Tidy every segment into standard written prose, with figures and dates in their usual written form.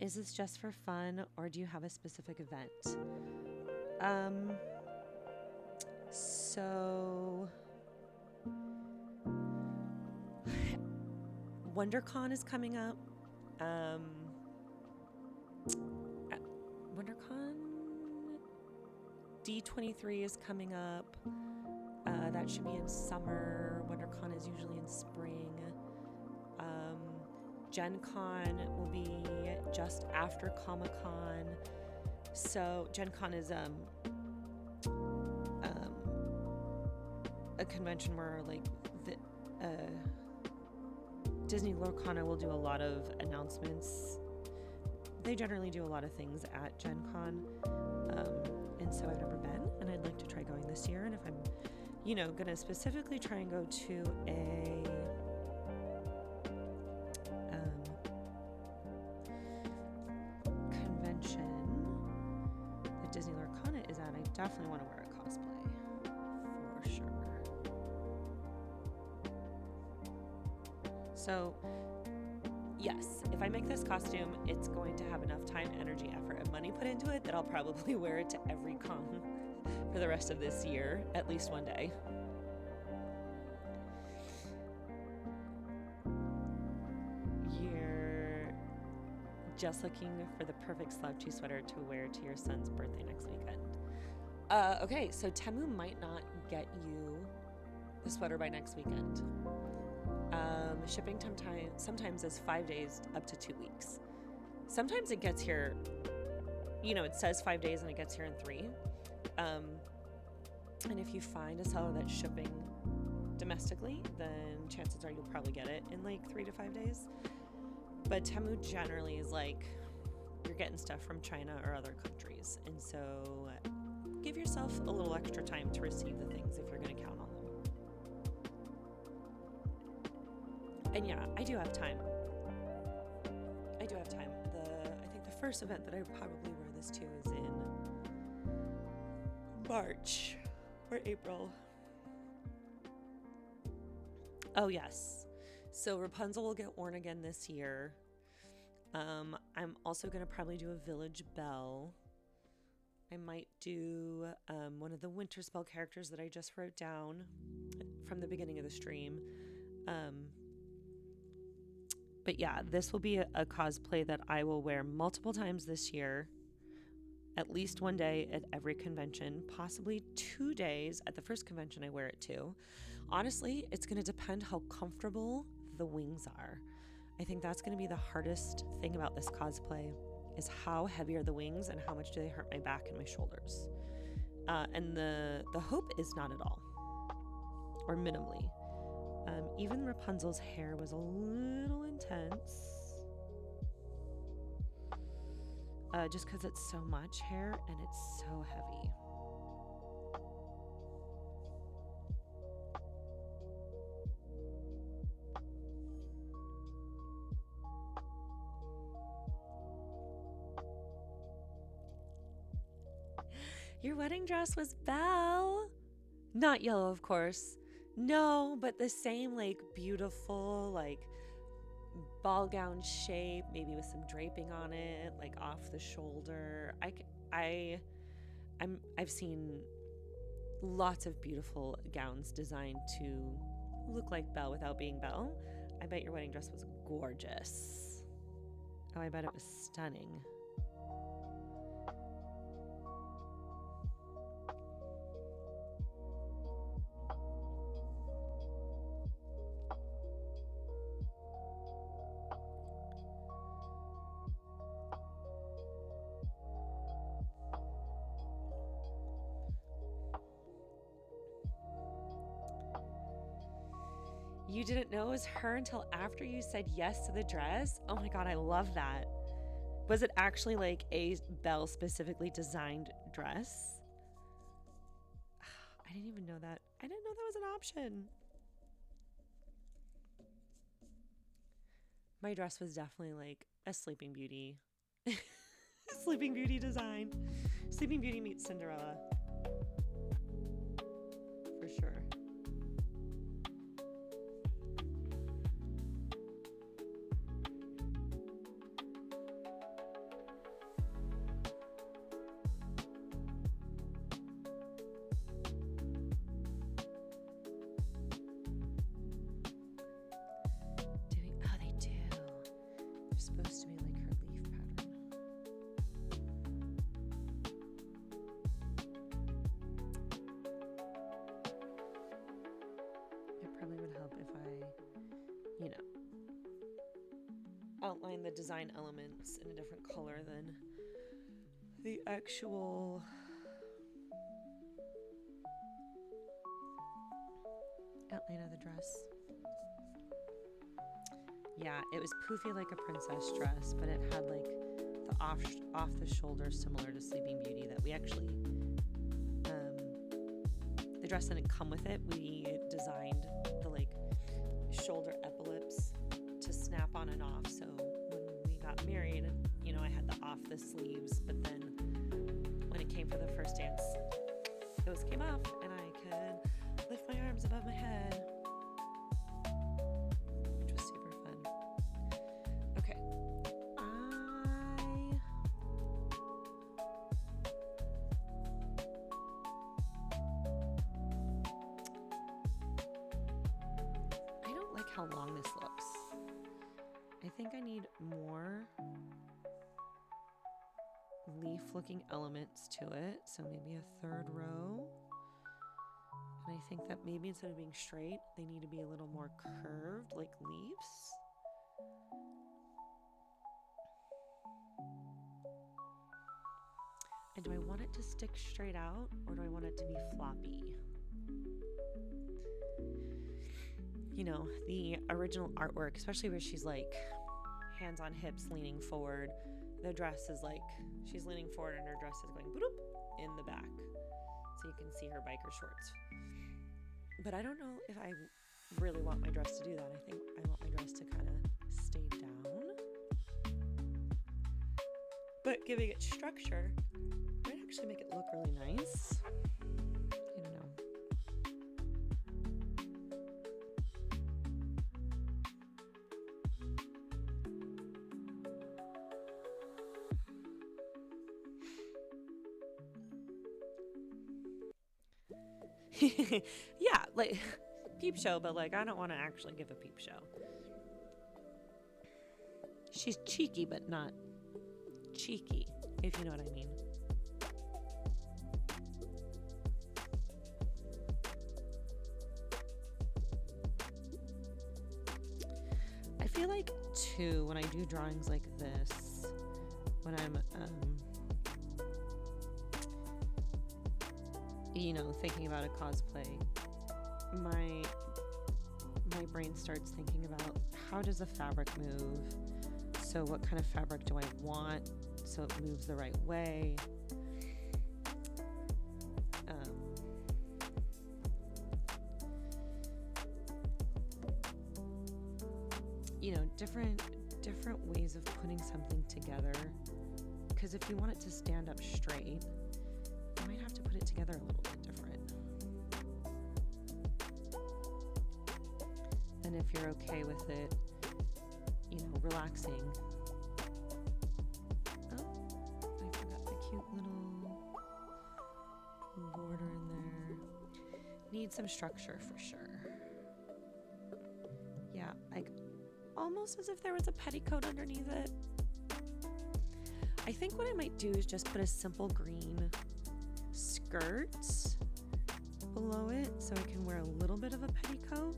is this just for fun or do you have a specific event? So WonderCon is coming up. WonderCon D23 is coming up. That should be in summer. WonderCon is usually in spring. Gen Con will be just after Comic Con. So Gen Con is a convention where like the Disney Lorcana will do a lot of announcements. They generally do a lot of things at Gen Con. And so I've never been, and I'd like to try going this year. And if I'm, going to specifically try and go to a convention that Disney Lorcana is at, I definitely want to wear a cosplay for sure. So yes, if I make this costume, it's going to have enough time, energy, effort, and money put into it that I'll probably wear it to every con for the rest of this year, at least one day. You're just looking for the perfect slouchy sweater to wear to your son's birthday next weekend. Okay, so Temu might not get you the sweater by next weekend. Shipping sometimes is 5 days up to 2 weeks. Sometimes it gets here, it says 5 days and it gets here in 3. And if you find a seller that's shipping domestically, then chances are you'll probably get it in like 3 to 5 days. But Temu generally is like you're getting stuff from China or other countries. And so give yourself a little extra time to receive the things if you're going to count on them. And yeah, I do have time. I think the first event that I would probably wear this to is in March or April. Oh yes. So Rapunzel will get worn again this year. I'm also going to probably do a Village Belle. I might do one of the Winterspell characters that I just wrote down from the beginning of the stream. But yeah, this will be a cosplay that I will wear multiple times this year. At least one day at every convention, possibly 2 days at the first convention I wear it to. Honestly, it's going to depend how comfortable the wings are. I think that's going to be the hardest thing about this cosplay is how heavy are the wings and how much do they hurt my back and my shoulders. And the hope is not at all, or minimally. Even Rapunzel's hair was a little intense. Just because it's so much hair and it's so heavy. Your wedding dress was Belle. Not yellow, of course. No, but the same like beautiful like ball gown shape, maybe with some draping on it, like off the shoulder. I've seen lots of beautiful gowns designed to look like Belle without being Belle. I bet your wedding dress was gorgeous. Oh, I bet it was stunning. You didn't know it was her until after you said yes to the dress? Oh my God, I love that. Was it actually like a Belle specifically designed dress? I didn't even know that. I didn't know that was an option. My dress was definitely like a Sleeping Beauty. Sleeping Beauty design. Sleeping Beauty meets Cinderella. For sure. outline the design elements in a different color than the actual outline of the dress. Yeah, it was poofy like a princess dress, but it had like the off the shoulder similar to Sleeping Beauty that we actually the dress didn't come with it. We designed the like shoulder epaulets to snap on and off. So when we got married, you know, I had the off the sleeves, but then when it came for the first dance, those came off and I could lift my arms above my head, which was super fun. Okay. I don't like how long this looks. I think I need more leaf looking elements to it, so maybe a third row. And I think that maybe instead of being straight, they need to be a little more curved, like leaves. And do I want it to stick straight out, or do I want it to be floppy? You know, the original artwork, especially where she's like hands on hips leaning forward, the dress is like she's leaning forward and her dress is going boop in the back, so you can see her biker shorts. But I don't know if I really want my dress to do that. I think I want my dress to kind of stay down, but giving it structure might actually make it look really nice. I don't know. Yeah, like peep show, but like I don't want to actually give a peep show. She's cheeky, but not cheeky, if you know what I mean. I feel like too when I do drawings like this, when I'm you know, thinking about a cosplay, my brain starts thinking about how does a fabric move? So what kind of fabric do I want so it moves the right way? You know, different ways of putting something together. Because if you want it to stand up straight, you might have to put it together a little bit different. And if you're okay with it, you know, relaxing. Oh, I forgot the cute little border in there. Needs some structure for sure. Yeah, like almost as if there was a petticoat underneath it. I think what I might do is just put a simple green skirt below it so I can wear a little bit of a petticoat.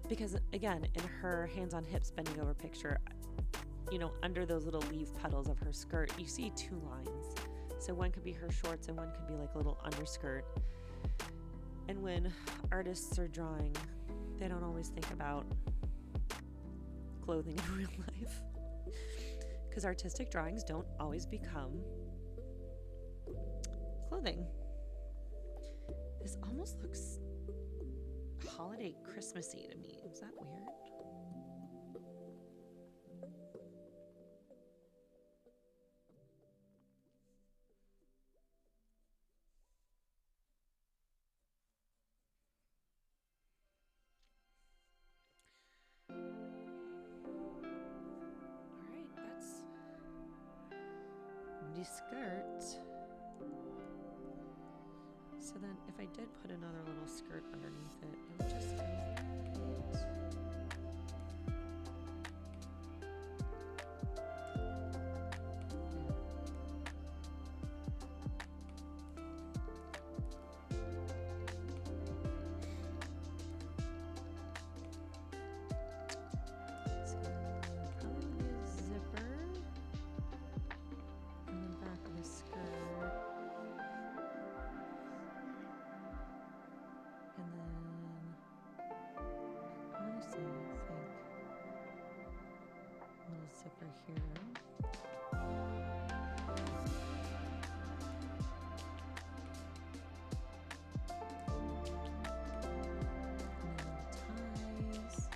Because again, in her hands on hips bending over picture, you know, under those little leaf petals of her skirt, you see two lines. So one could be her shorts and one could be like a little underskirt. And when artists are drawing, they don't always think about clothing in real life. Because artistic drawings don't always become clothing. This almost looks holiday Christmassy to me. Is that weird? Skirt. So then if I did put another little skirt underneath it, it would just go Ties.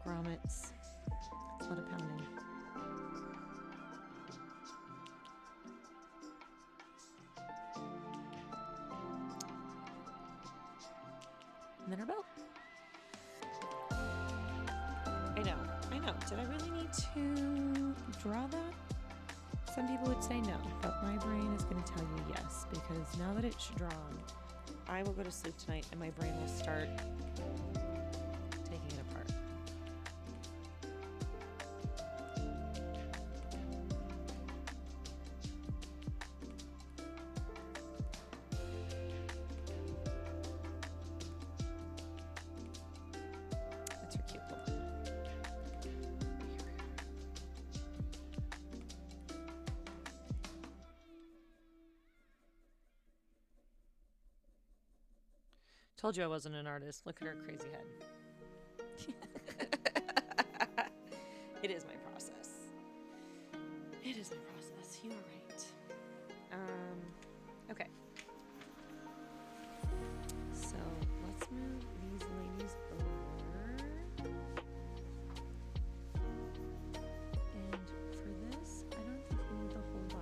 Grommets. It's a lot of pounding. And then her belt. I know. Did I really need to draw that? Some people would say no, but my brain is going to tell you yes, because now that it's drawn, I will go to sleep tonight and my brain will start taking it apart. That's her cute little one. Told you I wasn't an artist. Look at her crazy head. It is my process. It is my process. You are right. Okay. So let's move these ladies over. And for this, I don't think we need the whole body.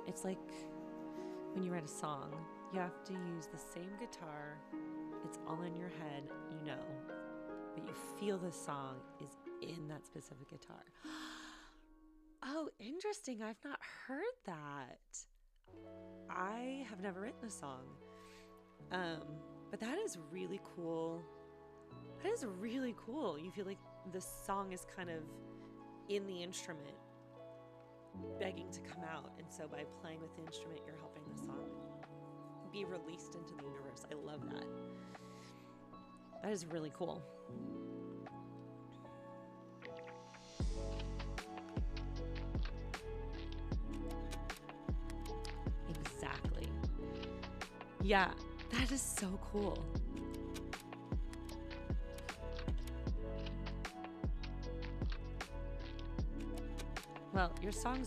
It's like when you write a song, you have to use the same guitar. It's all in your head, you know, but you feel the song is in that specific guitar. Oh, interesting. I've not heard that. I have never written a song. But that is really cool. That is really cool. You feel like the song is kind of in the instrument, begging to come out. And so by playing with the instrument, you're helping the song be released into the universe. I love that. That is really cool. Exactly. Yeah, that is so cool. Well, your songs